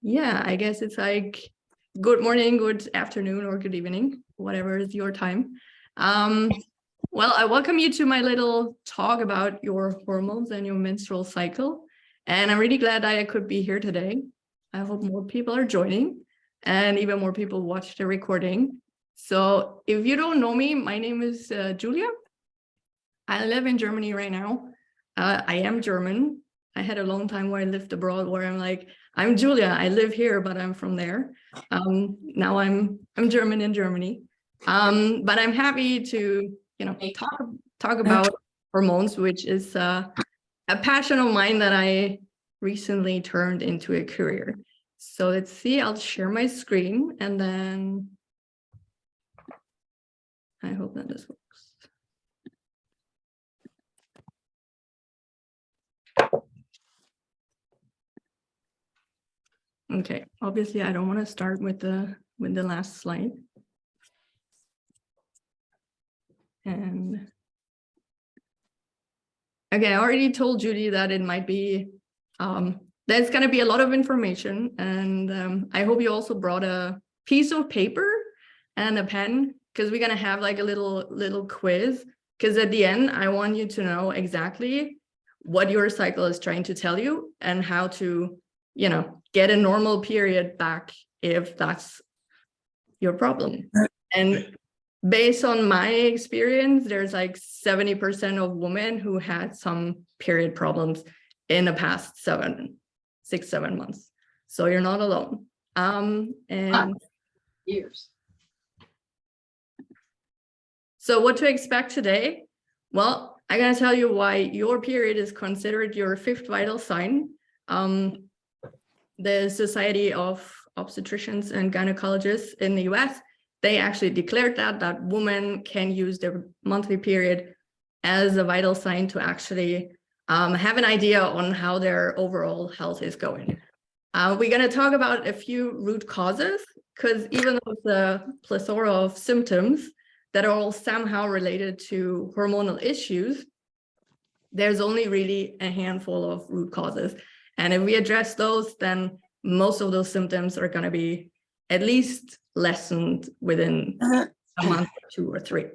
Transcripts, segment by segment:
Yeah, I guess it's like good morning, good afternoon, or good evening, whatever is your time. Well, I welcome you to my little talk about your hormones and your menstrual cycle. And I'm really glad that I could be here today. I hope more people are joining and even more people watch the recording. So if you don't know me, my name is Julia. I live in Germany right now. I am German. I had a long time where I lived abroad where I'm like, I'm Julia, I live here, but I'm from there. Now I'm German in Germany. But I'm happy to, talk about hormones, which is a passion of mine that I recently turned into a career. So let's see, I'll share my screen and then I hope that this works. Okay, obviously I don't want to start with the last slide. And okay, I already told Judy that it might be, there's going to be a lot of information, and I hope you also brought a piece of paper and a pen, because we're going to have like a little quiz, because at the end, I want you to know exactly what your cycle is trying to tell you and how to, get a normal period back if that's your problem. And based on my experience, there's like 70% of women who had some period problems in the past 7 months. So you're not alone. And years. So what to expect today? Well, I'm going to tell you why your period is considered your 5th vital sign. The Society of Obstetricians and Gynecologists in the US, they actually declared that women can use their monthly period as a vital sign to actually have an idea on how their overall health is going. We're going to talk about a few root causes, because even though it's a plethora of symptoms that are all somehow related to hormonal issues, there's only really a handful of root causes. And if we address those, then most of those symptoms are going to be at least lessened within a month or 2 or 3.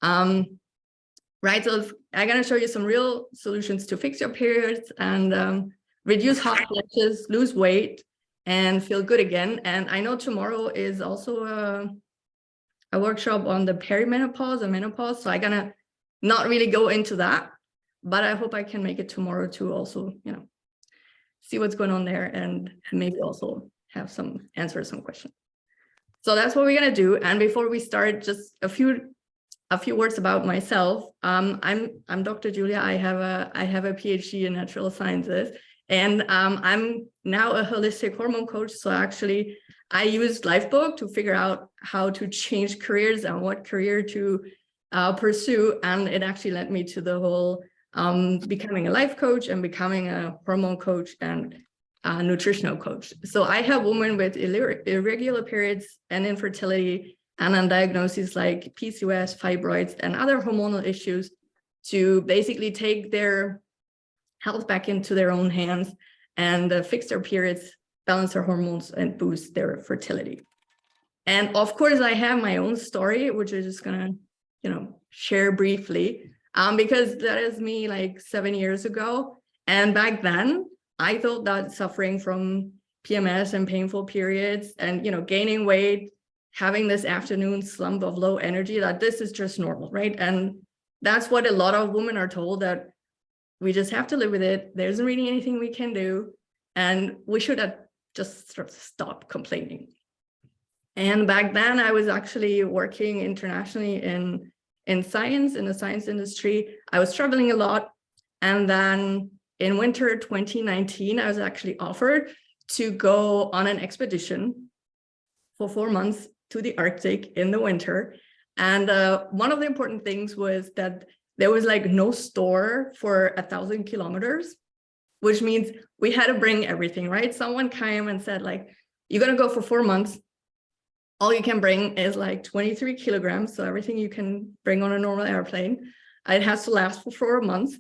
Right, so I'm going to show you some real solutions to fix your periods and reduce hot flashes, lose weight, and feel good again. And I know tomorrow is also a workshop on the perimenopause and menopause, so I'm going to not really go into that, but I hope I can make it tomorrow to also, see what's going on there and maybe also have some answers, some questions. So that's what we're going to do. And before we start, just a few words about myself. I'm Dr. Julia. I have a PhD in natural sciences, and I'm now a holistic hormone coach. So actually, I used Lifebook to figure out how to change careers and what career to pursue, and it actually led me to the whole becoming a life coach and becoming a hormone coach and a nutritional coach. So I help women with irregular periods and infertility and on diagnoses like PCOS, fibroids, and other hormonal issues to basically take their health back into their own hands and fix their periods, balance their hormones, and boost their fertility. And of course, I have my own story, which I'm just gonna, share briefly, because that is me like 7 years ago. And back then, I thought that suffering from PMS and painful periods and, gaining weight, having this afternoon slump of low energy, that this is just normal, right? And that's what a lot of women are told, that we just have to live with it. There isn't really anything we can do. And we should have just sort of stop complaining. And back then I was actually working internationally in science, in the science industry. I was traveling a lot. And then in winter 2019, I was actually offered to go on an expedition for 4 months to the Arctic in the winter. And one of the important things was that there was like no store for 1,000 kilometers, which means we had to bring everything, right? Someone came and said, like, you're going to go for 4 months. All you can bring is like 23 kilograms. So everything you can bring on a normal airplane. It has to last for 4 months.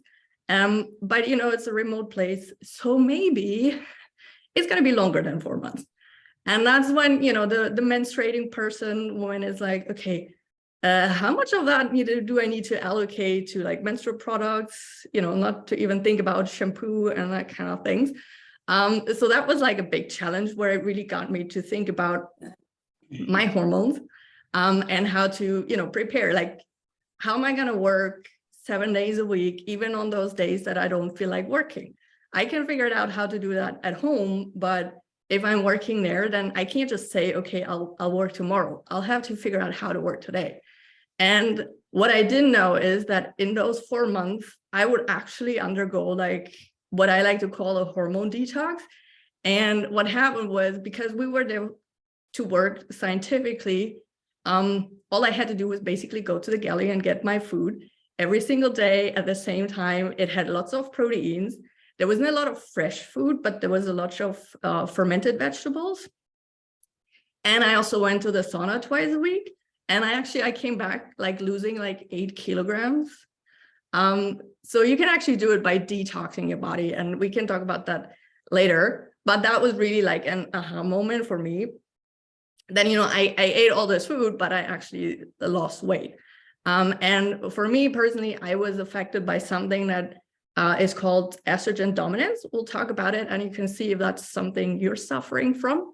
But, it's a remote place. So maybe it's going to be longer than 4 months. And that's when, you know, the menstruating woman is like, okay, how much of that do I need to allocate to like menstrual products, you know, not to even think about shampoo and that kind of things. So that was like a big challenge where it really got me to think about my hormones and how to, you know, prepare, like, how am I going to work 7 days a week, even on those days that I don't feel like working? I can figure out how to do that at home, but if I'm working there, then I can't just say, okay, I'll work tomorrow. I'll have to figure out how to work today. And what I didn't know is that in those 4 months, I would actually undergo like what I like to call a hormone detox. And what happened was, because we were there to work scientifically, all I had to do was basically go to the galley and get my food every single day at the same time. It had lots of proteins. There wasn't a lot of fresh food, but there was a lot of fermented vegetables. And I also went to the sauna twice a week. And I came back like losing like 8 kilograms. So you can actually do it by detoxing your body. And we can talk about that later. But that was really like an aha moment for me. Then, you know, I ate all this food, but I actually lost weight. And for me personally, I was affected by something that is called estrogen dominance. We'll talk about it, and you can see if that's something you're suffering from.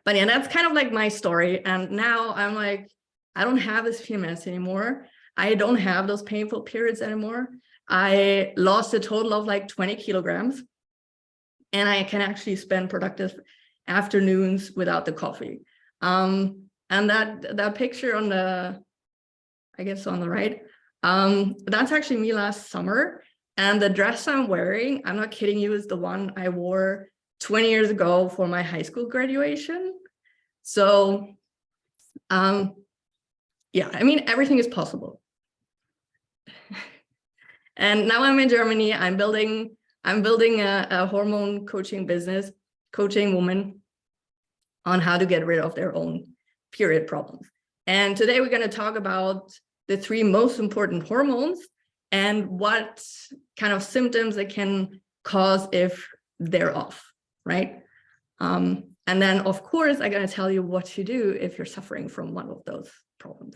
But yeah, that's kind of like my story. And now I'm like, I don't have this PMS anymore. I don't have those painful periods anymore. I lost a total of like 20 kilograms. And I can actually spend productive afternoons without the coffee. And that picture on the, I guess on the right, that's actually me last summer. And the dress I'm wearing, I'm not kidding you, is the one I wore 20 years ago for my high school graduation. So, yeah, I mean, everything is possible. And now I'm in Germany. I'm building a hormone coaching business, coaching women on how to get rid of their own period problems. And today we're going to talk about the 3 most important hormones and what kind of symptoms it can cause if they're off, right? And then, of course, I'm going to tell you what to do if you're suffering from one of those problems.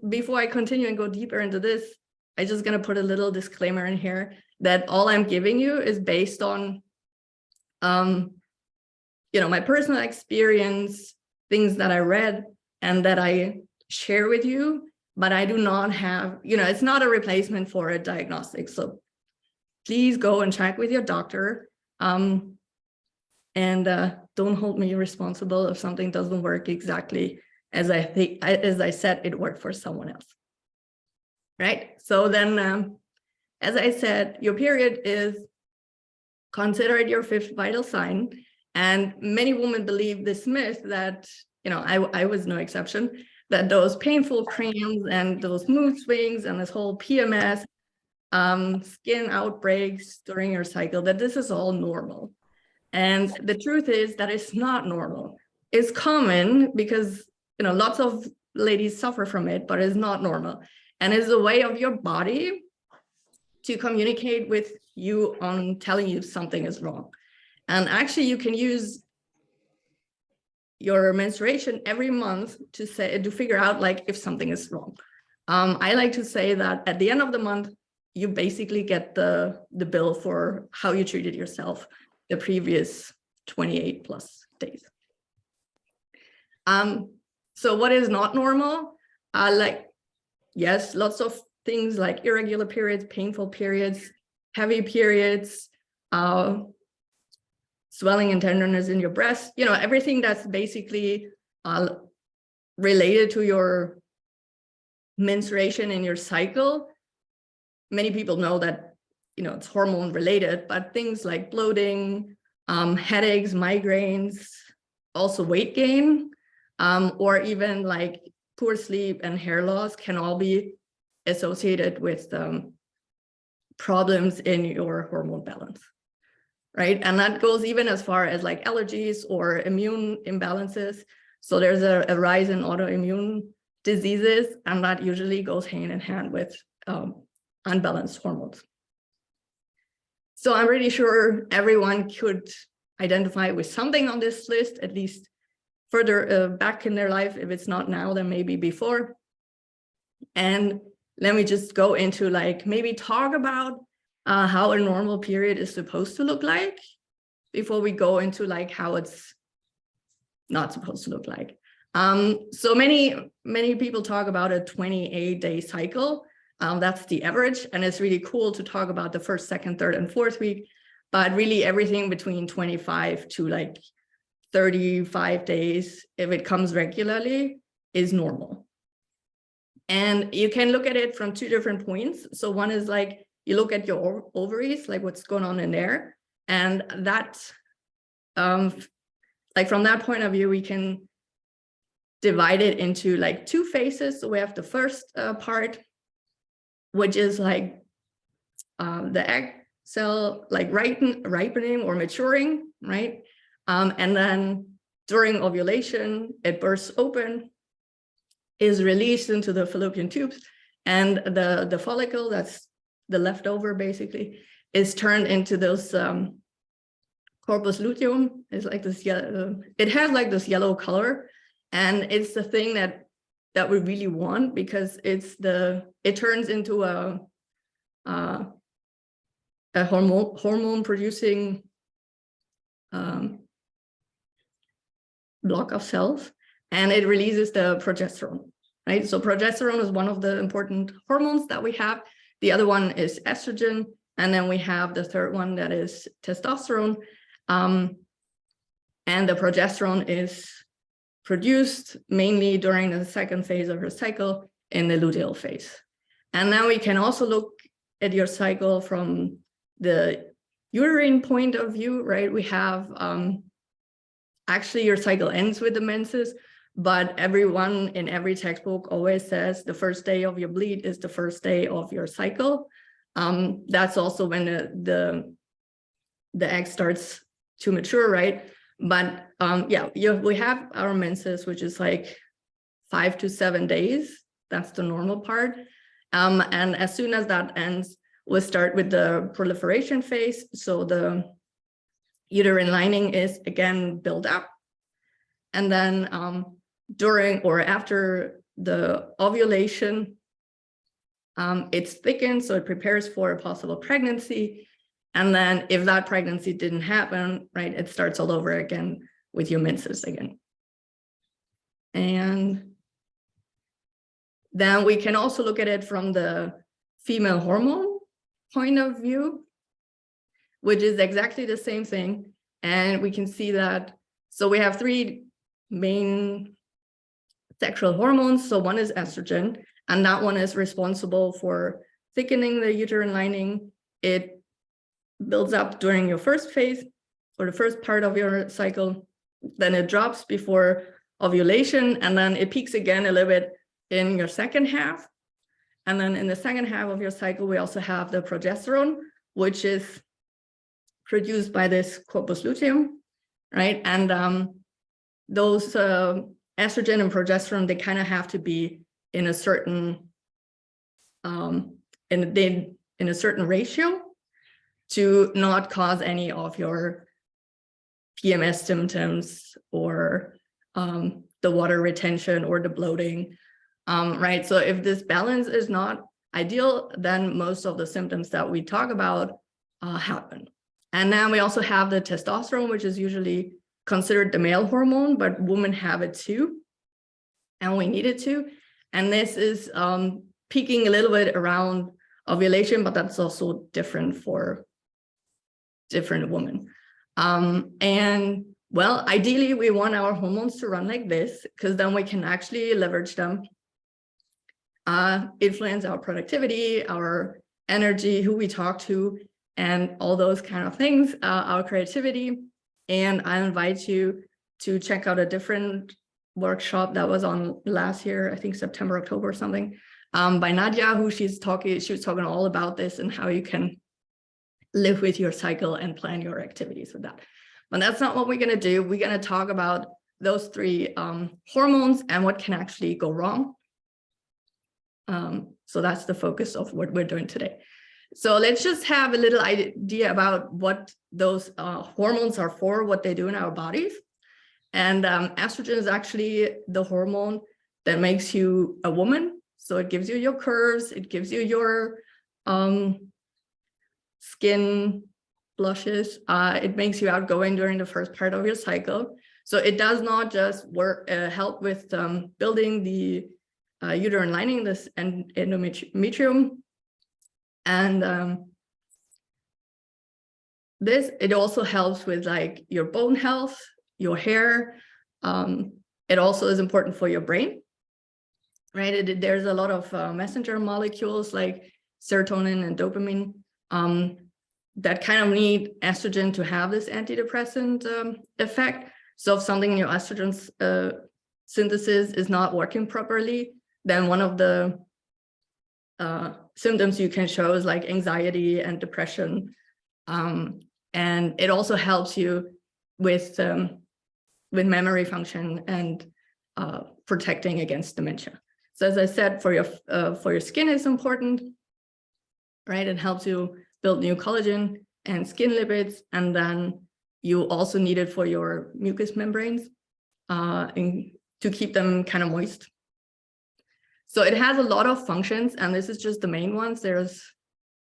Before I continue and go deeper into this, I'm just going to put a little disclaimer in here that all I'm giving you is based on, you know, my personal experience, things that I read and that I share with you, but I do not have, you know, it's not a replacement for a diagnostic. So please go and check with your doctor. And don't hold me responsible if something doesn't work exactly as I said it worked for someone else. Right? So then, as I said, your period is considered your 5th vital sign. And many women believe this myth that, you know, I was no exception, that those painful cramps and those mood swings and this whole PMS, skin outbreaks during your cycle, that this is all normal. And the truth is that it's not normal. It's common because, you know, lots of ladies suffer from it, but it's not normal. And it's a way of your body to communicate with you on telling you something is wrong. And actually, you can use your menstruation every month to figure out like if something is wrong. I like to say that at the end of the month, you basically get the bill for how you treated yourself the previous 28 plus days. So what is not normal? Like, yes, lots of things like irregular periods, painful periods, heavy periods, swelling and tenderness in your breast, you know, everything that's basically related to your menstruation and your cycle. Many people know that, you know, it's hormone related, but things like bloating, headaches, migraines, also weight gain, or even like poor sleep and hair loss can all be associated with problems in your hormone balance, right? And that goes even as far as like allergies or immune imbalances. So there's a rise in autoimmune diseases, and that usually goes hand in hand with unbalanced hormones. So I'm really sure everyone could identify with something on this list, at least further back in their life. If it's not now, then maybe before. And let me just go into like maybe talk about how a normal period is supposed to look like before we go into like how it's not supposed to look like. So many people talk about a 28-day cycle. That's the average, and it's really cool to talk about the first, second, third, and fourth week, but really everything between 25 to like 35 days, if it comes regularly, is normal. And you can look at it from two different points. So one is like, you look at your ovaries, like what's going on in there. And that, like from that point of view, we can divide it into like two phases. So we have the first part, which is like the egg cell like ripening or maturing, right? And then during ovulation, it bursts open, is released into the fallopian tubes, and the follicle, that's the leftover basically, is turned into those corpus luteum. It's like this yellow, it has like this yellow color, and it's the thing that we really want, because it turns into a hormone producing block of cells, and it releases the progesterone, right? So progesterone is one of the important hormones that we have. The other one is estrogen, and then we have the third one that is testosterone. And the progesterone is produced mainly during the second phase of your cycle in the luteal phase. And then we can also look at your cycle from the uterine point of view, right? We have actually your cycle ends with the menses, but everyone in every textbook always says the first day of your bleed is the first day of your cycle. That's also when the egg starts to mature, right? But we have our menses, which is like 5 to 7 days. That's the normal part. And as soon as that ends, we'll start with the proliferation phase. So the uterine lining is again built up. And then during or after the ovulation, it's thickened, so it prepares for a possible pregnancy. And then if that pregnancy didn't happen, right, it starts all over again with your menses again. And then we can also look at it from the female hormone point of view, which is exactly the same thing. And we can see that, so we have three main sexual hormones. So one is estrogen, and that one is responsible for thickening the uterine lining. It builds up during your first phase or the first part of your cycle, then it drops before ovulation, and then it peaks again a little bit in your second half. And then in the second half of your cycle, we also have the progesterone, which is produced by this corpus luteum, right? And those estrogen and progesterone, they kind of have to be in a certain in a certain ratio to not cause any of your PMS symptoms or the water retention or the bloating, right? So if this balance is not ideal, then most of the symptoms that we talk about happen. And then we also have the testosterone, which is usually considered the male hormone, but women have it too, and we need it too. And this is peaking a little bit around ovulation, but that's also different for different women. And well, ideally we want our hormones to run like this, because then we can actually leverage them, influence our productivity, our energy, who we talk to, and all those kind of things, our creativity. And I invite you to check out a different workshop that was on last year, I think September, October or something, by Nadia, who she was talking all about this and how you can live with your cycle and plan your activities with that. But that's not what we're going to do. We're going to talk about those three hormones and what can actually go wrong. So that's the focus of what we're doing today. So let's just have a little idea about what those hormones are for, what they do in our bodies. And estrogen is actually the hormone that makes you a woman. So it gives you your curves, it gives you your skin blushes, it makes you outgoing during the first part of your cycle. So it does not just help with building the uterine lining, this endometrium, and it also helps with like your bone health, your hair. It also is important for your brain, right? There's a lot of messenger molecules like serotonin and dopamine that kind of need estrogen to have this antidepressant effect. So if something in your estrogen synthesis is not working properly, then one of the symptoms you can show is like anxiety and depression. And it also helps you with memory function and protecting against dementia. So as I said, for your skin is important, right? It helps you build new collagen and skin lipids, and then you also need it for your mucous membranes to keep them kind of moist. So it has a lot of functions, and this is just the main ones. There's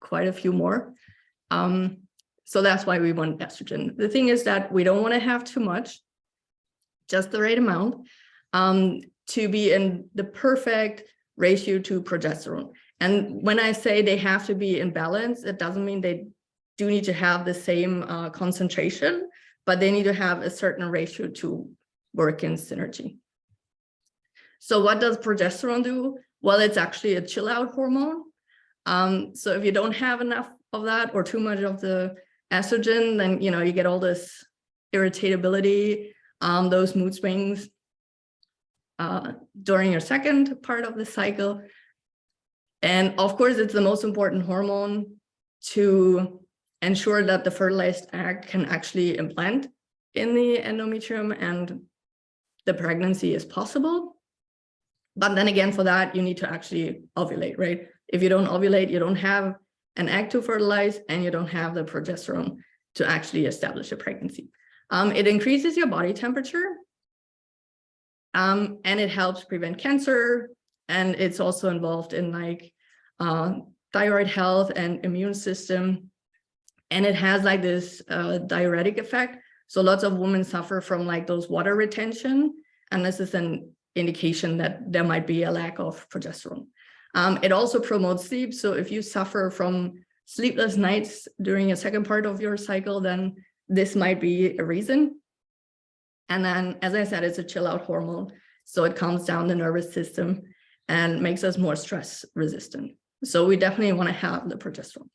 quite a few more. So that's why we want estrogen. The thing is that we don't want to have too much, just the right amount, to be in the perfect ratio to progesterone. And when I say they have to be in balance, it doesn't mean they do need to have the same concentration, but they need to have a certain ratio to work in synergy. So what does progesterone do? Well, it's actually a chill out hormone. So if you don't have enough of that or too much of the estrogen, then you get all this irritability, those mood swings during your second part of the cycle. And of course, it's the most important hormone to ensure that the fertilized egg can actually implant in the endometrium and the pregnancy is possible. But then again, for that, you need to actually ovulate, right? If you don't ovulate, you don't have an egg to fertilize, and you don't have the progesterone to actually establish a pregnancy. It increases your body temperature, and it helps prevent cancer, and it's also involved in like thyroid health and immune system, and it has like this diuretic effect. So lots of women suffer from like those water retention, and this is an indication that there might be a lack of progesterone. It also promotes sleep. So if you suffer from sleepless nights during a second part of your cycle, then this might be a reason. And then, as I said, it's a chill out hormone. So it calms down the nervous system and makes us more stress resistant. So we definitely want to have the progesterone.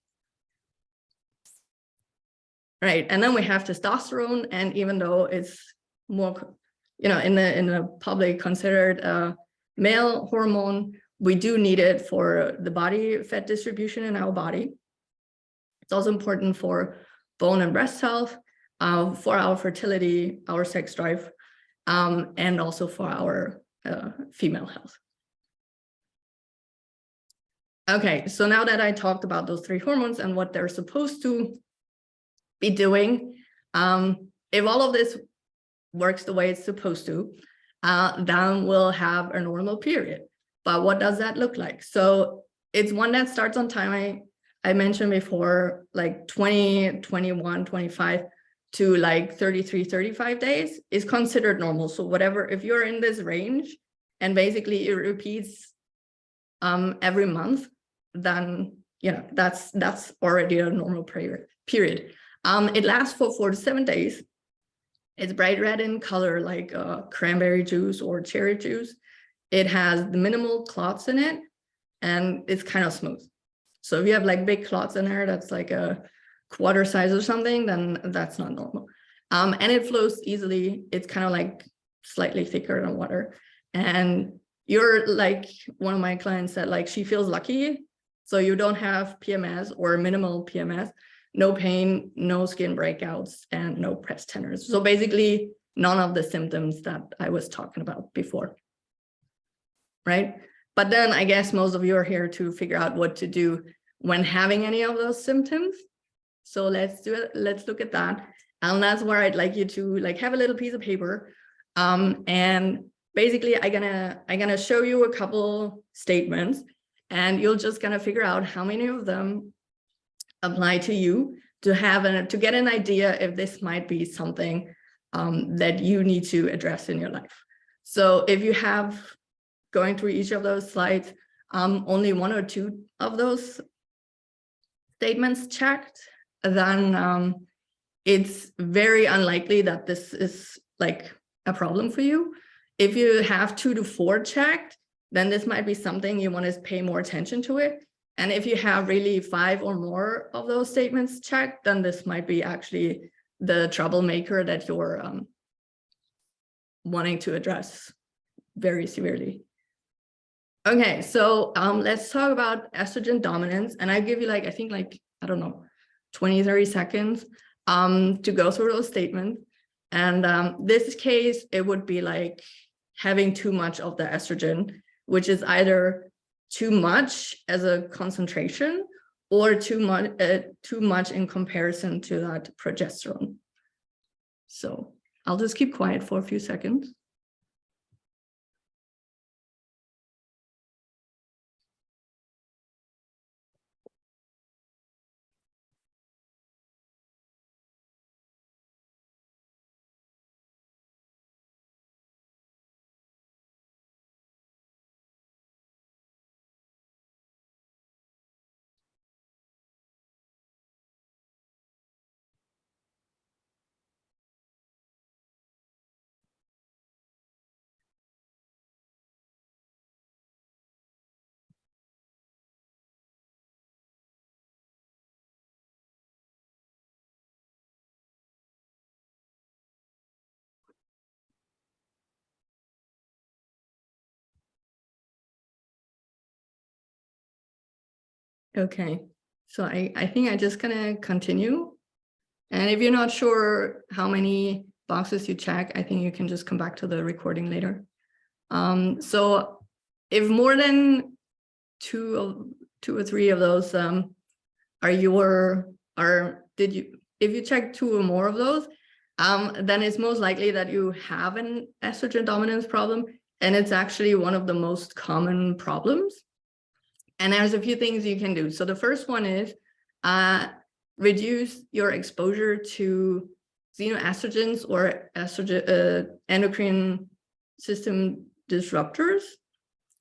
Right. And then we have testosterone. And even though it's more, in the public considered a male hormone, we do need it for the body fat distribution in our body. It's also important for bone and breast health, for our fertility, our sex drive, and also for our female health. Okay, so now that I talked about those three hormones and what they're supposed to be doing, if all of this works the way it's supposed to, then we'll have a normal period. But what does that look like? So it's one that starts on time. I mentioned before, like 20, 21, 25 to like 33, 35 days is considered normal. So whatever, if you're in this range and basically it repeats every month, then that's already a normal period. It lasts for 4 to 7 days. It's bright red in color, like cranberry juice or cherry juice. It has the minimal clots in it, and it's kind of smooth. So if you have like big clots in there, that's like a quarter size or something, then that's not normal. And it flows easily. It's kind of like slightly thicker than water. And you're like, one of my clients said, like, she feels lucky. So you don't have PMS or minimal PMS, no pain, no skin breakouts, and no breast tenderness. So basically none of the symptoms that I was talking about before, right? But then I guess most of you are here to figure out what to do when having any of those symptoms. So let's do it. Let's look at that. And that's where I'd like you to like have a little piece of paper. And basically I'm gonna show you a couple statements, and you're just gonna figure out how many of them apply to you, to get an idea if this might be something that you need to address in your life. So if you have, going through each of those slides, only 1 or 2 of those statements checked, then it's very unlikely that this is like a problem for you. If you have 2 to 4 checked, then this might be something you want to pay more attention to it. And if you have really 5 or more of those statements checked, then this might be actually the troublemaker that you're wanting to address very severely. Okay, so let's talk about estrogen dominance. And I give you like, I think like, I don't know, 20, 30 seconds to go through those statements. And this case, it would be like having too much of the estrogen, which is either too much as a concentration or too much in comparison to that progesterone. So I'll just keep quiet for a few seconds. Okay, so I think I'm just gonna continue. And if you're not sure how many boxes you check, I think you can just come back to the recording later. So if more than two or three of those if you check 2 or more of those, then it's most likely that you have an estrogen dominance problem, and it's actually one of the most common problems. And there's a few things you can do. So the first one is reduce your exposure to xenoestrogens or endocrine system disruptors,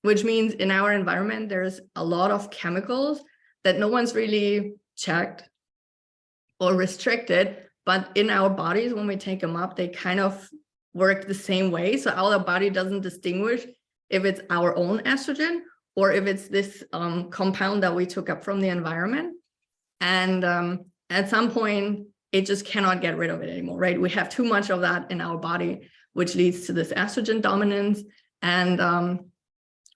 which means in our environment, there's a lot of chemicals that no one's really checked or restricted, but in our bodies, when we take them up, they kind of work the same way. So our body doesn't distinguish if it's our own estrogen or if it's this compound that we took up from the environment. And at some point, it just cannot get rid of it anymore, right? We have too much of that in our body, which leads to this estrogen dominance. And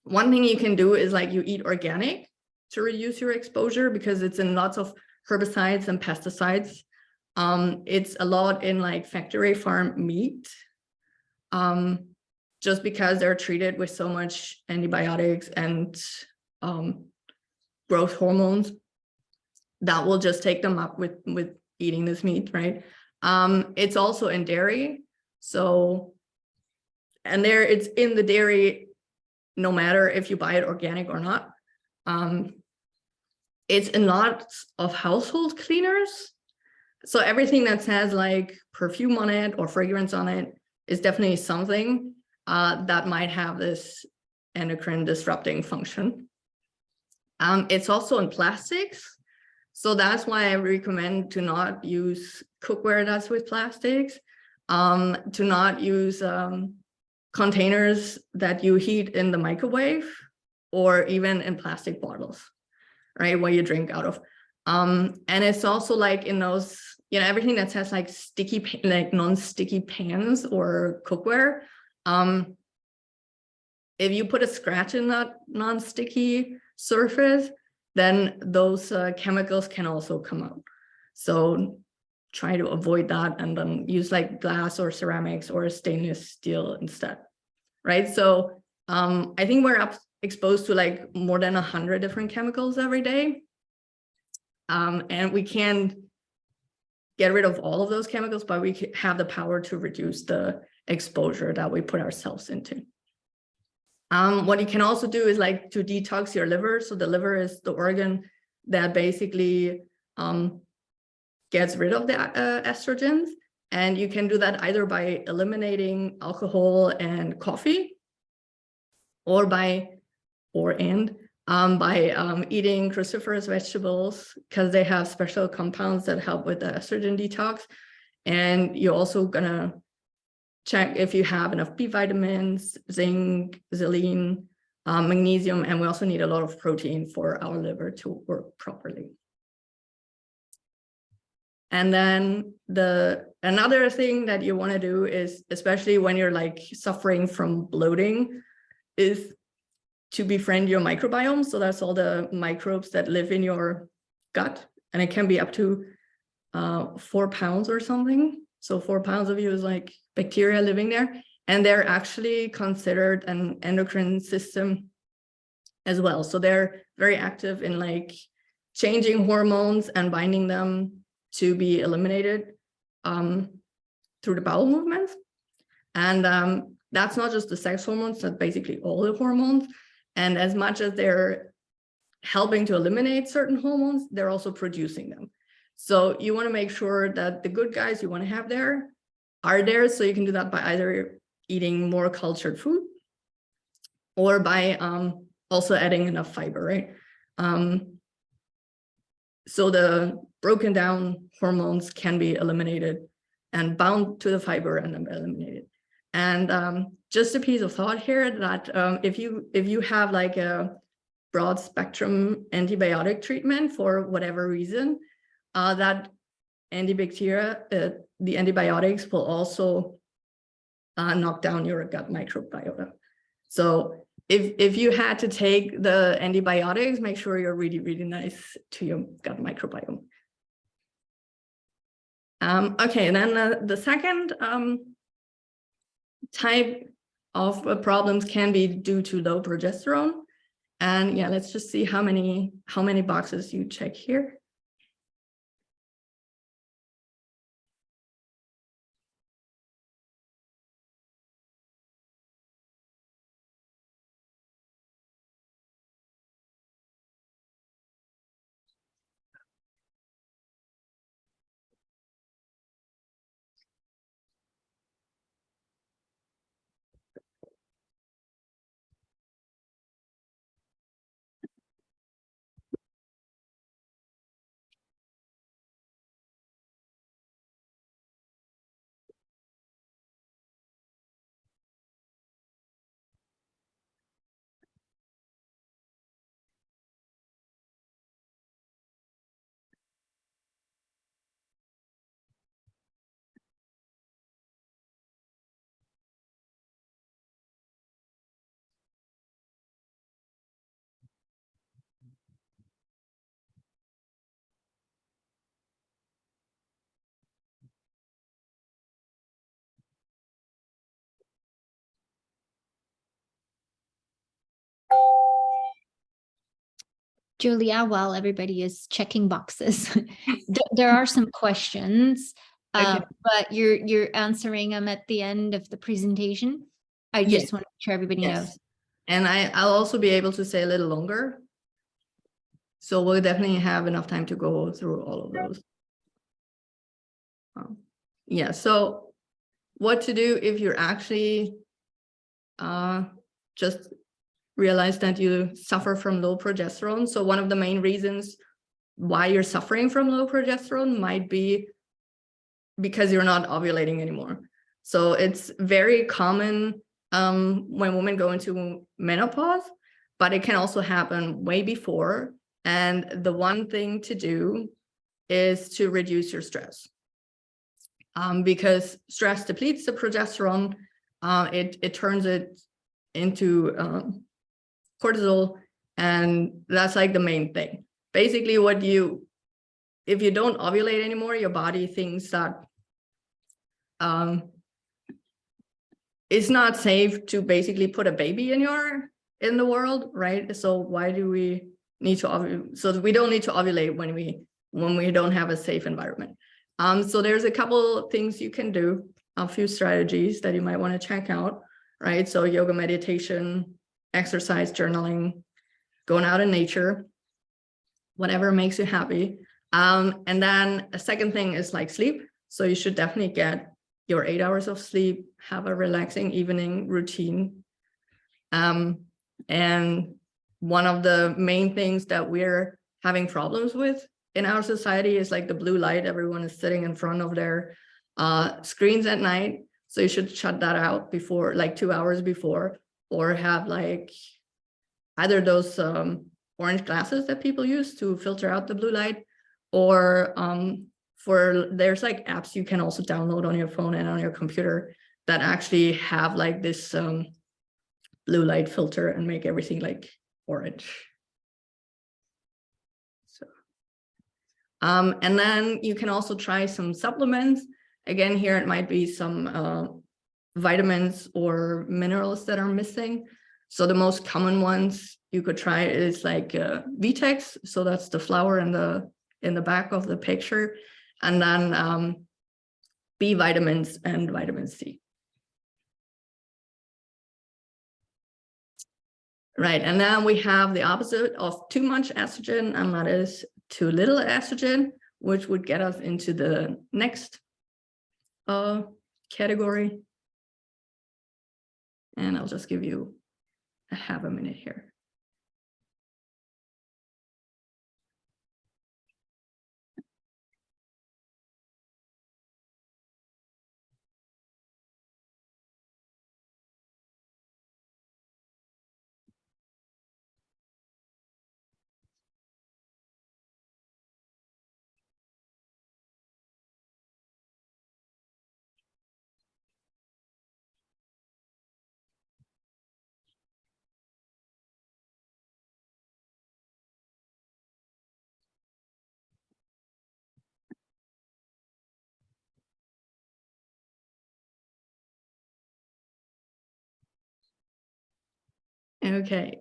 one thing you can do is like you eat organic to reduce your exposure, because it's in lots of herbicides and pesticides. It's a lot in like factory farm meat, just because they're treated with so much antibiotics and growth hormones that will just take them up with eating this meat, right? It's also in dairy. So, and it's in the dairy, no matter if you buy it organic or not. It's in lots of household cleaners. So everything that says like perfume on it or fragrance on it is definitely something that might have this endocrine disrupting function. It's also in plastics. So that's why I recommend to not use cookware that's with plastics, to not use containers that you heat in the microwave or even in plastic bottles, right, where you drink out of. And it's also like in those, everything that says like sticky, like non-sticky pans or cookware. If you put a scratch in that non-sticky surface, then those chemicals can also come out. So try to avoid that and then use like glass or ceramics or stainless steel instead, right? So I think we're exposed to like more than 100 different chemicals every day. And we can't get rid of all of those chemicals, but we have the power to reduce the exposure that we put ourselves into. What you can also do is like to detox your liver. So the liver is the organ that basically gets rid of the estrogens. And you can do that either by eliminating alcohol and coffee, or by eating cruciferous vegetables, because they have special compounds that help with the estrogen detox. And you're also gonna check if you have enough B vitamins, zinc, selenium, magnesium, and we also need a lot of protein for our liver to work properly. And then another thing that you want to do is, especially when you're like suffering from bloating, is to befriend your microbiome. So that's all the microbes that live in your gut, and it can be up to 4 pounds or something. So 4 pounds of you is like bacteria living there, and they're actually considered an endocrine system as well. So they're very active in like changing hormones and binding them to be eliminated through the bowel movements. And that's not just the sex hormones, that's basically all the hormones. And as much as they're helping to eliminate certain hormones, they're also producing them. So you want to make sure that the good guys you want to have there are there. So you can do that by either eating more cultured food, or by also adding enough fiber, right? So the broken down hormones can be eliminated and bound to the fiber and then eliminated. And just a piece of thought here that if you have like a broad spectrum antibiotic treatment for whatever reason, that the antibiotics will also knock down your gut microbiota. So if you had to take the antibiotics, make sure you're really, really nice to your gut microbiome. Okay, and then the second type of problems can be due to low progesterone. And yeah, let's just see how many boxes you check here. Julia, while everybody is checking boxes, there are some questions, Okay. but you're answering them at the end of the presentation. I just want to make sure everybody knows. And I'll also be able to say a little longer. So we'll definitely have enough time to go through all of those. Yeah, so what to do if you're actually just realize that you suffer from low progesterone. So one of the main reasons why you're suffering from low progesterone might be because you're not ovulating anymore. So it's very common when women go into menopause, but it can also happen way before. And the one thing to do is to reduce your stress. Because stress depletes the progesterone, it turns it into cortisol, and that's like the main thing. Basically, if you don't ovulate anymore, your body thinks that it's not safe to basically put a baby in the world, right? So why do we need to ovulate? So we don't need to ovulate when we when we don't have a safe environment. So there's a couple things you can do, a few strategies that you might want to check out, right? So yoga, meditation, exercise, journaling, going out in nature, whatever makes you happy. And then a second thing is like sleep. So you should definitely get your 8 hours of sleep, have a relaxing evening routine. And one of the main things that we're having problems with in our society is like the blue light. Everyone is sitting in front of their screens at night. So you should shut that out before, like 2 hours before, or have like either those orange glasses that people use to filter out the blue light, or there's like apps you can also download on your phone and on your computer that actually have like this blue light filter and make everything like orange. So, and then you can also try some supplements. Again, here it might be some vitamins or minerals that are missing. So the most common ones you could try is like Vitex. So that's the flower in the back of the picture. And then B vitamins and vitamin C. Right, and then we have the opposite of too much estrogen, and that is too little estrogen, which would get us into the next category. And I'll just give you a half a minute here. Okay,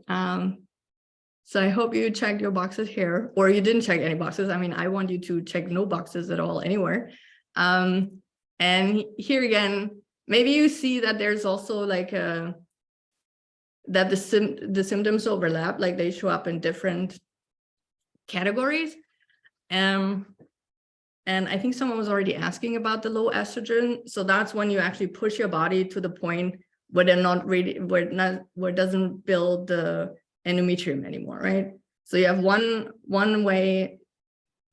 so I hope you checked your boxes here, or you didn't check any boxes. I mean, I want you to check no boxes at all anywhere. And here again, maybe you see that there's also like that the symptoms overlap, like they show up in different categories. And I think someone was already asking about the low estrogen. So that's when you actually push your body to the point where they're not really, where it doesn't build the endometrium anymore, right? So you have one way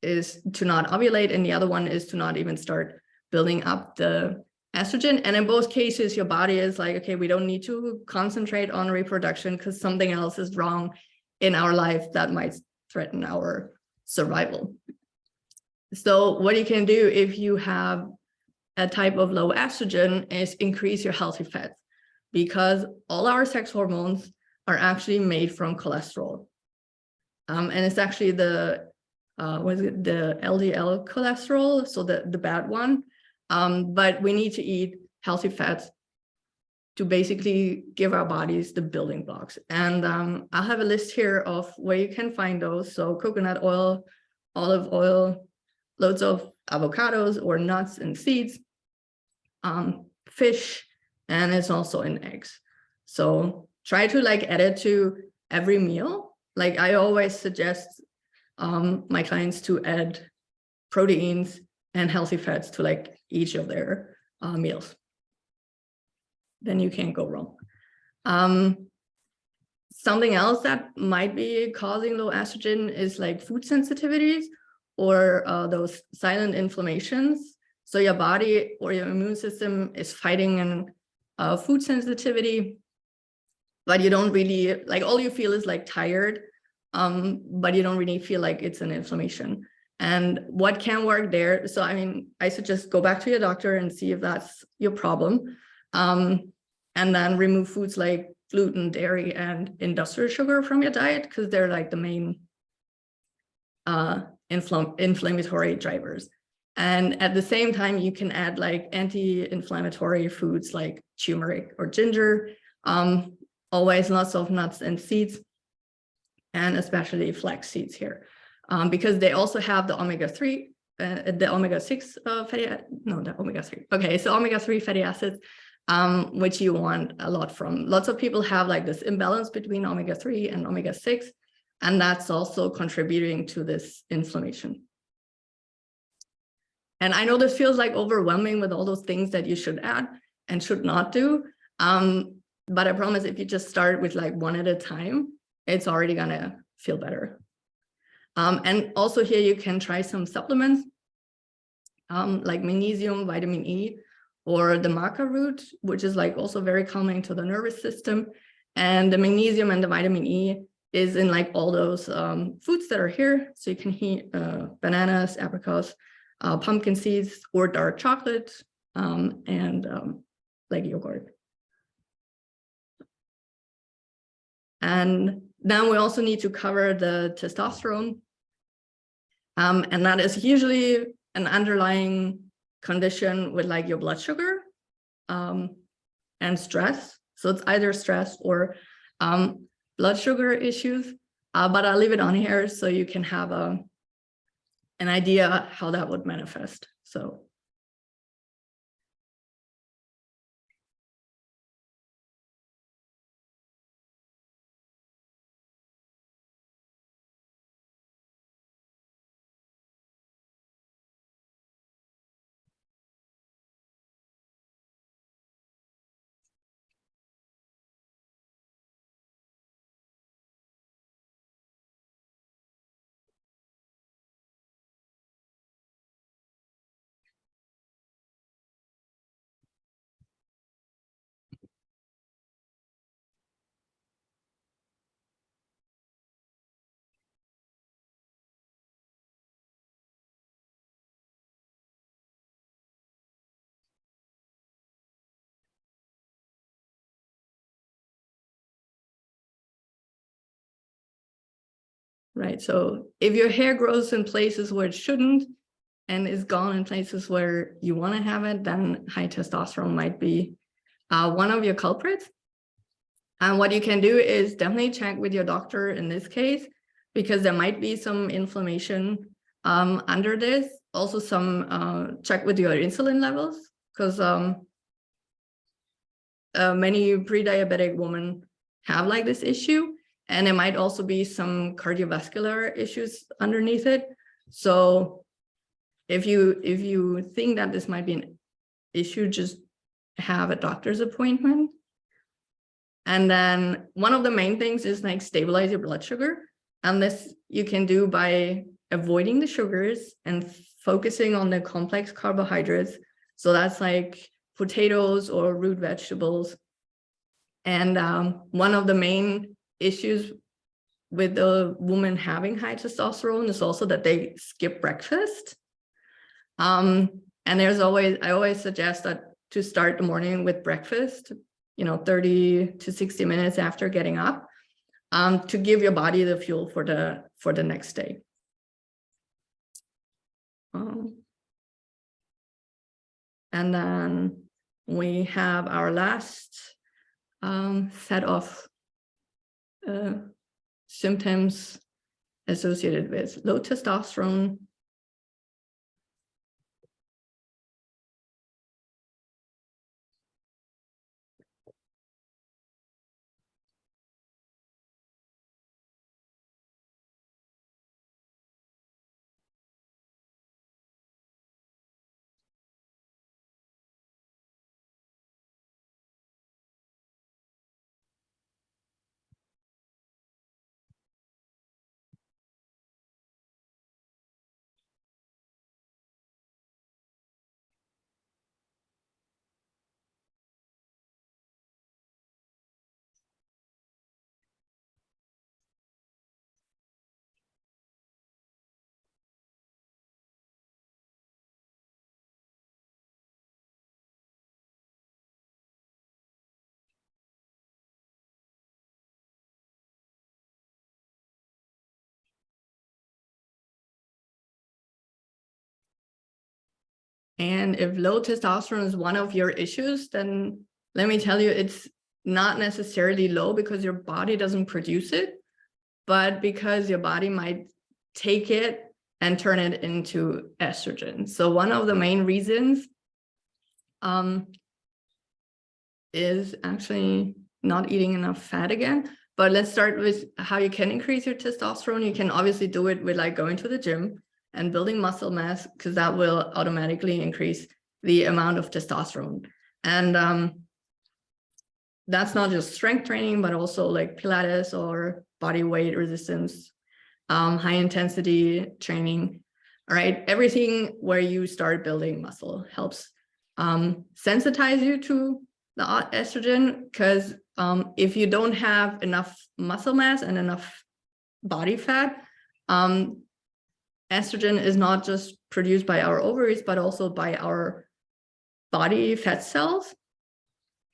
is to not ovulate, and the other one is to not even start building up the estrogen. And in both cases, your body is like, okay, we don't need to concentrate on reproduction because something else is wrong in our life that might threaten our survival. So what you can do if you have a type of low estrogen is increase your healthy fats, because all our sex hormones are actually made from cholesterol. And it's actually the LDL cholesterol, so the bad one. But we need to eat healthy fats to basically give our bodies the building blocks. And I'll have a list here of where you can find those. So coconut oil, olive oil, loads of avocados or nuts and seeds, fish, and it's also in eggs. So try to like add it to every meal. Like I always suggest my clients to add proteins and healthy fats to like each of their meals. Then you can't go wrong. Something else that might be causing low estrogen is like food sensitivities or those silent inflammations. So your body or your immune system is fighting an food sensitivity, but you don't really, like all you feel is like tired, but you don't really feel like it's an inflammation. And what can work there? So, I mean, I suggest go back to your doctor and see if that's your problem. And then remove foods like gluten, dairy, and industrial sugar from your diet, because they're like the main inflammatory drivers. And at the same time, you can add like anti-inflammatory foods like turmeric or ginger, always lots of nuts and seeds, and especially flax seeds here. because they also have the omega-3, the omega-6 the omega-3. Okay, so omega-3 fatty acids, which you want a lot from. Lots of people have like this imbalance between omega-3 and omega-6, and that's also contributing to this inflammation. And I know this feels like overwhelming with all those things that you should add and should not do. But I promise if you just start with like one at a time, it's already gonna feel better. And also here you can try some supplements like magnesium, vitamin E, or the maca root, which is like also very calming to the nervous system. And the magnesium and the vitamin E is in like all those foods that are here. So you can eat bananas, apricots, pumpkin seeds, or dark chocolate, and like yogurt. And then we also need to cover the testosterone. And that is usually an underlying condition with like your blood sugar and stress. So it's either stress or blood sugar issues, but I'll leave it on here so you can have an idea how that would manifest. So. Right, so if your hair grows in places where it shouldn't and is gone in places where you want to have it, then high testosterone might be one of your culprits. And what you can do is definitely check with your doctor in this case, because there might be some inflammation under this. Also some check with your insulin levels, because many pre-diabetic women have like this issue. And there might also be some cardiovascular issues underneath it. So if you think that this might be an issue, just have a doctor's appointment. And then one of the main things is like stabilize your blood sugar. And this you can do by avoiding the sugars and focusing on the complex carbohydrates. So that's like potatoes or root vegetables. And one of the main issues with the woman having high testosterone is also that they skip breakfast. And I always suggest that to start the morning with breakfast, 30 to 60 minutes after getting up, to give your body the fuel for the next day. And then we have our last set of symptoms associated with low testosterone. And if low testosterone is one of your issues, then let me tell you, it's not necessarily low because your body doesn't produce it, but because your body might take it and turn it into estrogen. So one of the main reasons is actually not eating enough fat again. But let's start with how you can increase your testosterone. You can obviously do it with like going to the gym and building muscle mass, because that will automatically increase the amount of testosterone. And that's not just strength training, but also like Pilates or body weight resistance, high intensity training. All right, everything where you start building muscle helps sensitize you to the estrogen, because if you don't have enough muscle mass and enough body fat, estrogen is not just produced by our ovaries, but also by our body fat cells,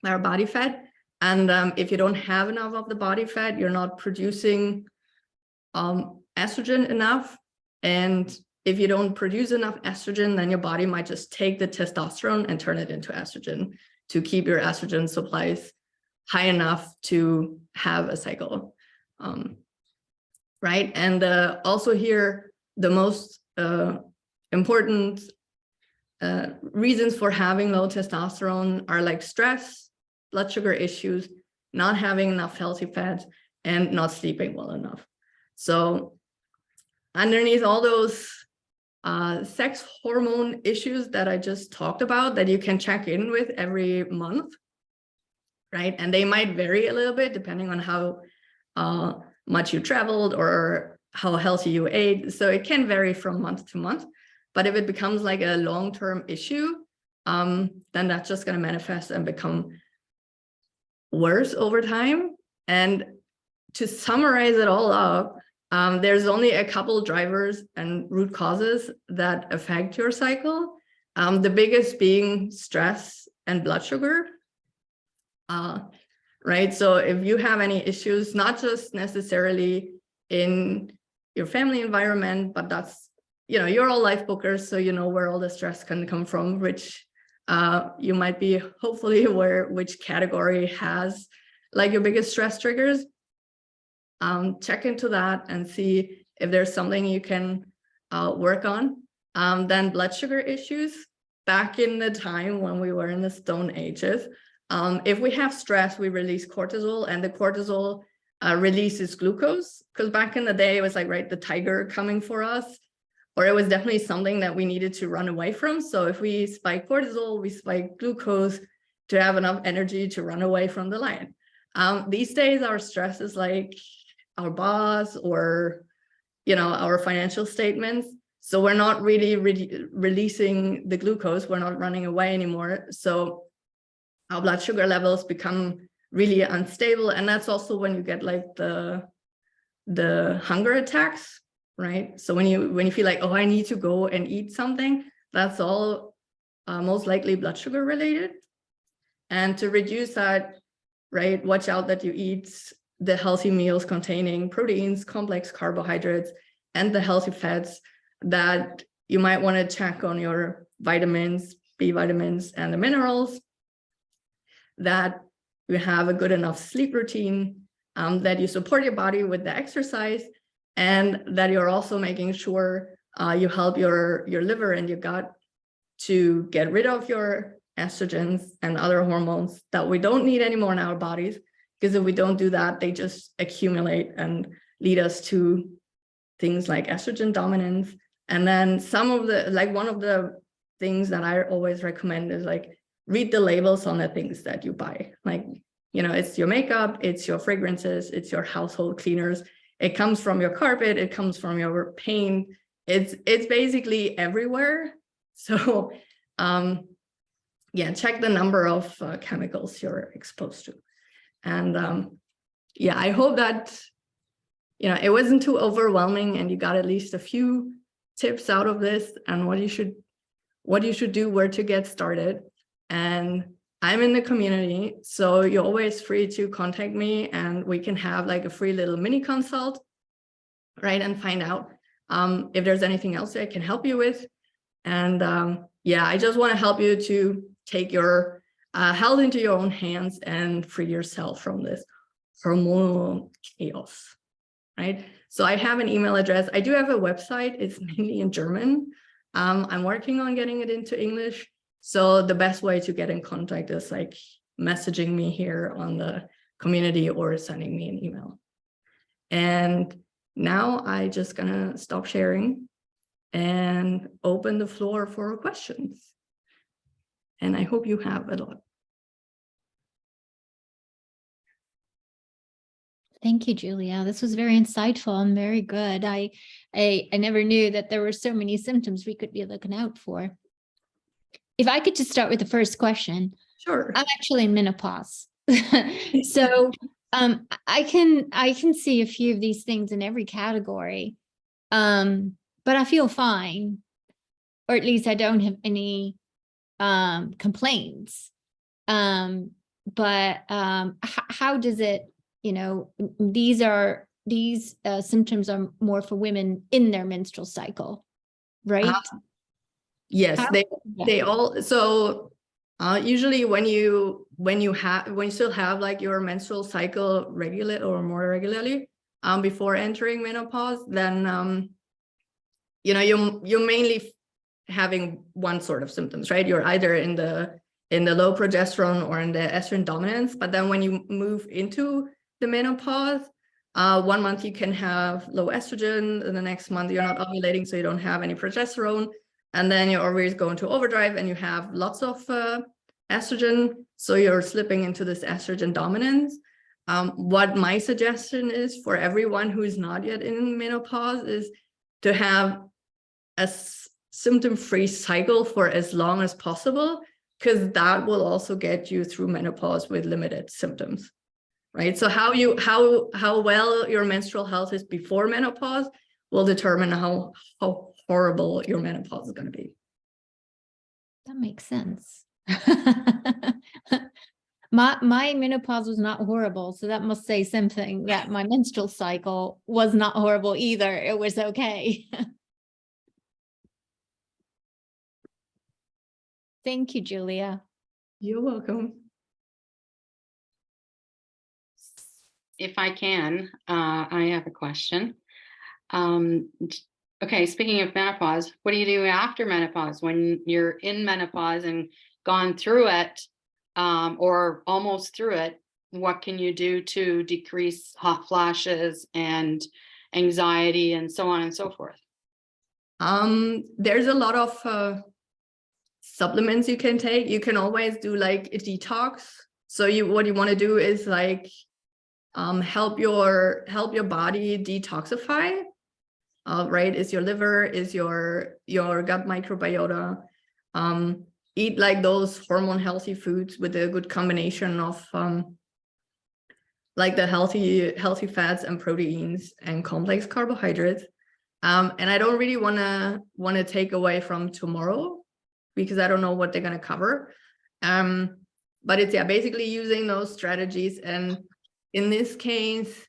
our body fat. And if you don't have enough of the body fat, you're not producing estrogen enough. And if you don't produce enough estrogen, then your body might just take the testosterone and turn it into estrogen to keep your estrogen supplies high enough to have a cycle. Right. And also here, the most important reasons for having low testosterone are like stress, blood sugar issues, not having enough healthy fats, and not sleeping well enough. So underneath all those sex hormone issues that I just talked about, that you can check in with every month, right? And they might vary a little bit depending on how much you traveled or how healthy you ate. So it can vary from month to month. But if it becomes like a long-term issue, then that's just going to manifest and become worse over time. And to summarize it all up, there's only a couple drivers and root causes that affect your cycle. The biggest being stress and blood sugar. Right. So if you have any issues, not just necessarily in your family environment, but that's, you know, you're all life bookers, so you know where all the stress can come from, which you might be hopefully aware which category has like your biggest stress triggers. Check into that and see if there's something you can work on. Then blood sugar issues. Back in the time when we were in the Stone Ages, if we have stress, we release cortisol, and the cortisol releases glucose, because back in the day, it was like, right, the tiger coming for us, or it was definitely something that we needed to run away from. So if we spike cortisol, we spike glucose to have enough energy to run away from the lion. These days, our stress is like our boss or, you know, our financial statements. So we're not really releasing the glucose. We're not running away anymore. So our blood sugar levels become really unstable. And that's also when you get like the hunger attacks, right? So when you feel like, oh, I need to go and eat something, that's all most likely blood sugar related. And to reduce that, right, watch out that you eat the healthy meals containing proteins, complex carbohydrates, and the healthy fats. That you might want to check on your vitamins, B vitamins, and the minerals, that you have a good enough sleep routine, that you support your body with the exercise, and that you're also making sure you help your liver and your gut to get rid of your estrogens and other hormones that we don't need anymore in our bodies, because if we don't do that, they just accumulate and lead us to things like estrogen dominance. And then some of the, like one of the things that I always recommend is like, read the labels on the things that you buy. Like, you know, it's your makeup, it's your fragrances, it's your household cleaners. It comes from your carpet, it comes from your paint. It's basically everywhere. So yeah, check the number of chemicals you're exposed to. And yeah, I hope that, you know, it wasn't too overwhelming and you got at least a few tips out of this and what you should do, where to get started. And I'm in the community, so you're always free to contact me and we can have like a free little mini consult, right? And find out if there's anything else I can help you with. And yeah, I just want to help you to take your health into your own hands and free yourself from this hormonal chaos, right? So I have an email address. I do have a website. It's mainly in German. I'm working on getting it into English. So the best way to get in contact is like messaging me here on the community or sending me an email. And now I just gonna stop sharing and open the floor for questions. And I hope you have a lot. Thank you, Julia. This was very insightful and very good. I never knew that there were so many symptoms we could be looking out for. If I could just start with the first question. Sure. I'm actually in menopause. So I can see a few of these things in every category. But I feel fine, or at least I don't have any complaints. But how does it, you know, these symptoms are more for women in their menstrual cycle, right? Yes, they all, so usually when you still have like your menstrual cycle regular or more regularly before entering menopause, then you know, you're mainly having one sort of symptoms, right? You're either in the low progesterone or in the estrogen dominance. But then when you move into the menopause, 1 month you can have low estrogen, and the next month you're not ovulating, so you don't have any progesterone. And then your ovaries go into overdrive and you have lots of estrogen. So you're slipping into this estrogen dominance. What my suggestion is for everyone who is not yet in menopause is to have a symptom-free cycle for as long as possible, because that will also get you through menopause with limited symptoms, right? So how well your menstrual health is before menopause will determine how horrible your menopause is going to be. That makes sense. My menopause was not horrible, so that must say something, that my menstrual cycle was not horrible either. It was okay. Thank you, Julia. You're welcome. If I can, I have a question. Okay, speaking of menopause, what do you do after menopause when you're in menopause and gone through it, or almost through it? What can you do to decrease hot flashes and anxiety and so on and so forth? There's a lot of supplements you can take. You can always do like a detox. So what you want to do is like help your body detoxify. Right, is your liver, is your gut microbiota. Eat like those hormone healthy foods with a good combination of like the healthy fats and proteins and complex carbohydrates. And I don't really want to take away from tomorrow, because I don't know what they're going to cover. But it's, yeah, basically using those strategies. And in this case,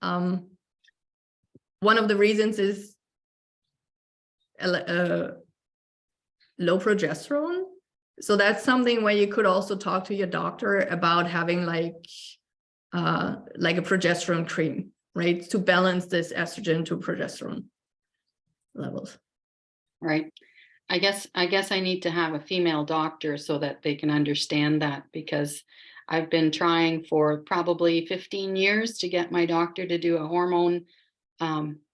one of the reasons is low progesterone. So that's something where you could also talk to your doctor about having like a progesterone cream, right? To balance this estrogen to progesterone levels. Right. I guess I need to have a female doctor so that they can understand that, because I've been trying for probably 15 years to get my doctor to do a hormone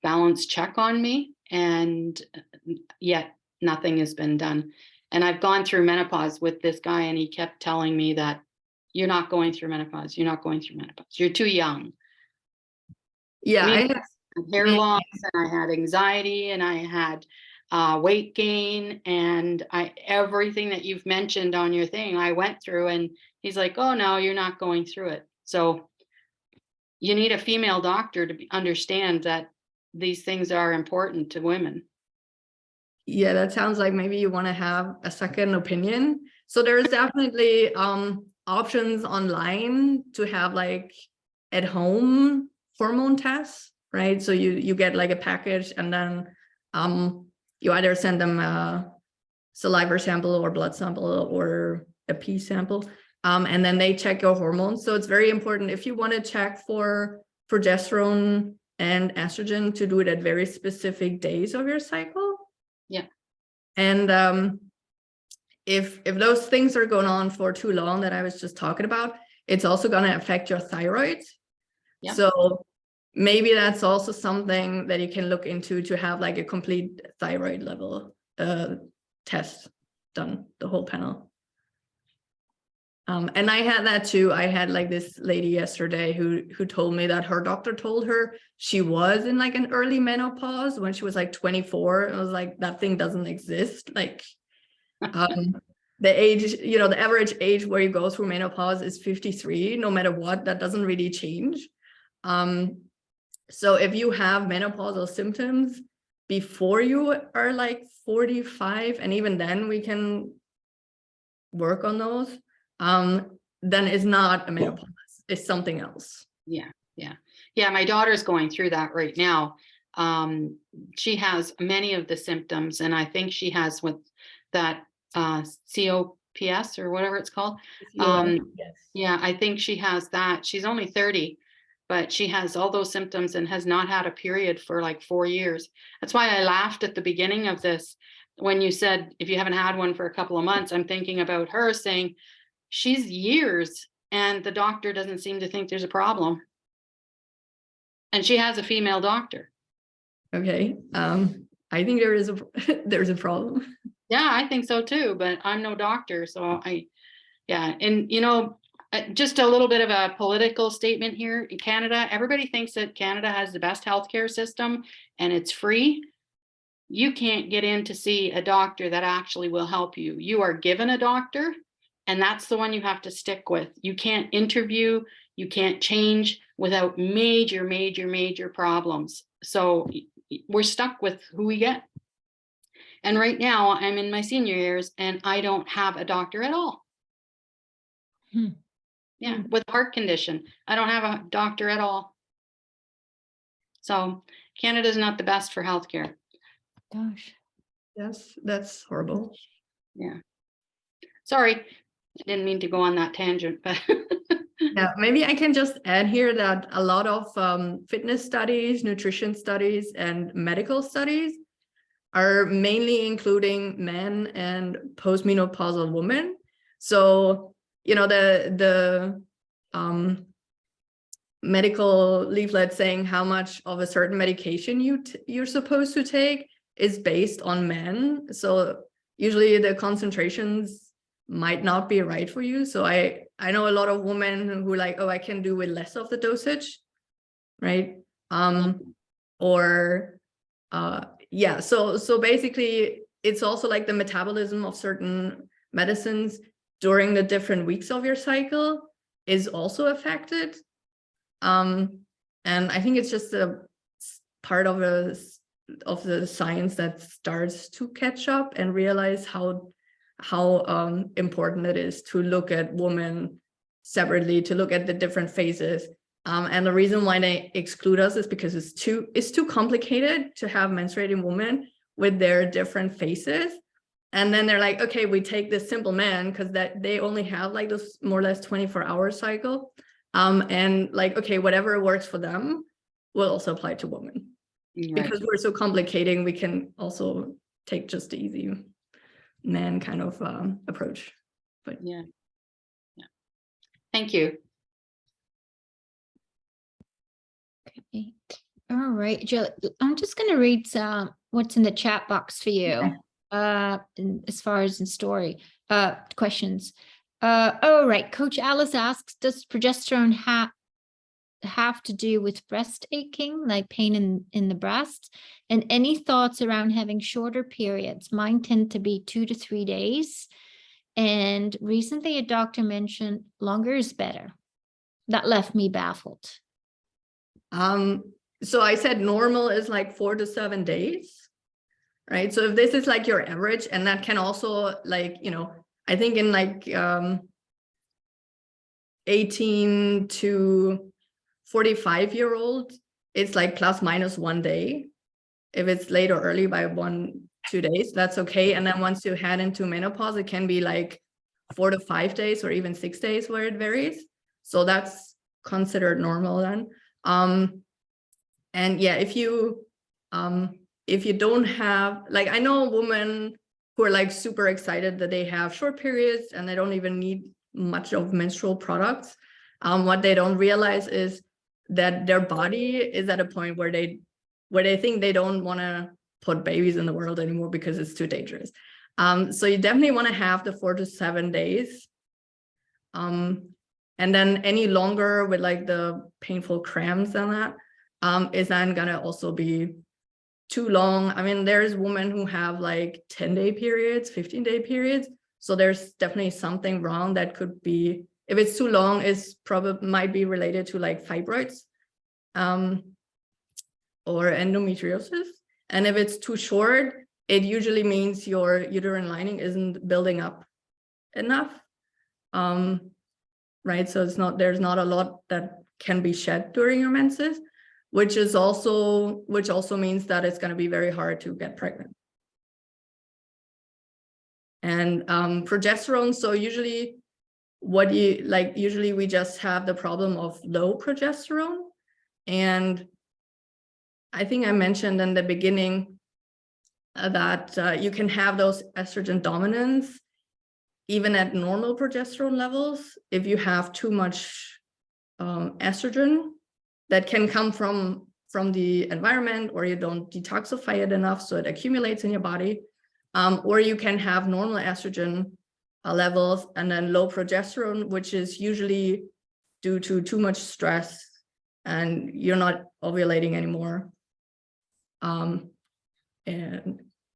balance check on me, and yet nothing has been done. And I've gone through menopause with this guy, and he kept telling me that you're not going through menopause. You're not going through menopause. You're too young. Yeah, I had hair loss, and I had anxiety, and I had weight gain, and everything that you've mentioned on your thing, I went through. And he's like, oh no, you're not going through it. So you need a female doctor to understand that these things are important to women. Yeah, that sounds like maybe you want to have a second opinion. So there's definitely options online to have like at home hormone tests, right? So you get like a package, and then you either send them a saliva sample or blood sample or a pee sample, and then they check your hormones. So it's very important if you want to check for progesterone and estrogen to do it at very specific days of your cycle. Yeah. And if those things are going on for too long that I was just talking about, it's also going to affect your thyroid. Yeah. So maybe that's also something that you can look into, to have like a complete thyroid level test done, the whole panel. And I had that too. I had like this lady yesterday who told me that her doctor told her she was in like an early menopause when she was like 24. I was like, that thing doesn't exist. Like the age, you know, the average age where you go through menopause is 53, no matter what. That doesn't really change. So if you have menopausal symptoms before you are like 45, and even then we can work on those, then it's not a menopause, it's something else. Yeah, my daughter's going through that right now. She has many of the symptoms, and I think she has with that COPS or whatever it's called. Yes. Yeah, I think she has that. She's only 30, but she has all those symptoms and has not had a period for like 4 years. That's why I laughed at the beginning of this when you said, if you haven't had one for a couple of months. I'm thinking about her saying she's years and the doctor doesn't seem to think there's a problem. And she has a female doctor. Okay. I think there's a problem. Yeah, I think so too, but I'm no doctor. So yeah. And you know, just a little bit of a political statement here in Canada. Everybody thinks that Canada has the best healthcare system and it's free. You can't get in to see a doctor that actually will help you. You are given a doctor, and that's the one you have to stick with. You can't interview, you can't change without major problems. So we're stuck with who we get. And right now I'm in my senior years and I don't have a doctor at all. Yeah, with a heart condition, I don't have a doctor at all. So Canada's not the best for healthcare. Gosh. Yes, that's horrible. Yeah. Sorry, I didn't mean to go on that tangent, but yeah, maybe I can just add here that a lot of fitness studies, nutrition studies, and medical studies are mainly including men and postmenopausal women. So, you know, the medical leaflet saying how much of a certain medication you're supposed to take is based on men. So usually the concentrations might not be right for you. So I know a lot of women who like, oh, I can do with less of the dosage, right? Yeah, so basically it's also like the metabolism of certain medicines during the different weeks of your cycle is also affected. And I think it's just a part of the science that starts to catch up and realize how important it is to look at women separately, to look at the different phases. And the reason why they exclude us is because it's too complicated to have menstruating women with their different phases. And then they're like, okay, we take this simple man because that they only have like this more or less 24-hour cycle. And like, okay, whatever works for them will also apply to women. Right. Because we're so complicating, we can also take just the easy man kind of approach. But yeah. Thank you. Okay. All right, Jill, I'm just going to read some what's in the chat box for you. As far as in story questions. All right, Coach Alice asks, does progesterone have to do with breast aching, like pain in the breast? And any thoughts around having shorter periods? Mine tend to be 2 to 3 days. And recently a doctor mentioned longer is better. That left me baffled. So I said normal is like 4 to 7 days, right? So if this is like your average, and that can also like, you know, I think in like 18 to 45-year-old, it's like plus minus 1 day. If it's late or early by 1-2 days, that's okay. And then once you head into menopause, it can be like 4 to 5 days or even 6 days where it varies. So that's considered normal then. And yeah, if you don't have, like, I know women who are like super excited that they have short periods and they don't even need much of menstrual products. What they don't realize is that their body is at a point where they think they don't want to put babies in the world anymore because it's too dangerous. So you definitely want to have the 4 to 7 days. And then any longer with like the painful cramps and that is then gonna also be too long. I mean, there's women who have like 10-day periods, 15-day periods. So there's definitely something wrong that could be, if it's too long, it's probably might be related to like fibroids or endometriosis. And if it's too short, it usually means your uterine lining isn't building up enough. Right? So there's not a lot that can be shed during your menses, which also means that it's going to be very hard to get pregnant. And progesterone, so usually we just have the problem of low progesterone. And I think I mentioned in the beginning that you can have those estrogen dominance even at normal progesterone levels. If you have too much estrogen, that can come from the environment, or you don't detoxify it enough so it accumulates in your body, or you can have normal estrogen levels and then low progesterone, which is usually due to too much stress and you're not ovulating anymore. And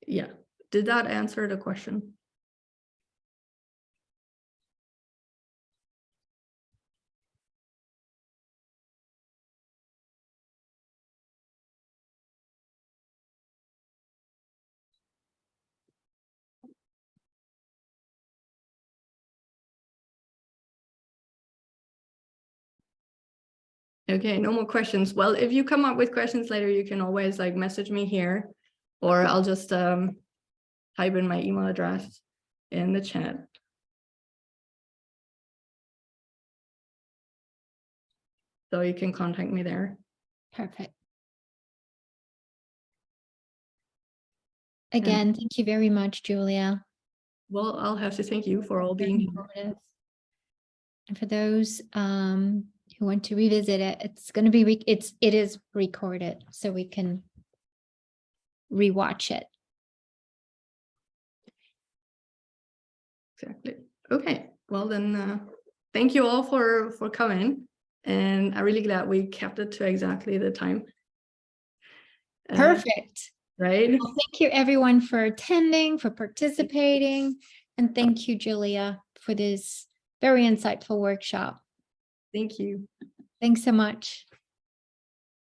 yeah, did that answer the question? Okay, no more questions. Well, if you come up with questions later, you can always like message me here, or I'll just type in my email address in the chat. So you can contact me there. Perfect. Again, thank you very much, Julia. Well, I'll have to thank you for all Very being here. informative. And for those who want to revisit it, it's going to be it is recorded, so we can rewatch it. Exactly. Okay. Well, then thank you all for coming, and I'm really glad we kept it to exactly the time. Perfect. Right. Well, thank you everyone for attending, for participating, and thank you, Julia, for this very insightful workshop. Thank you. Thanks so much.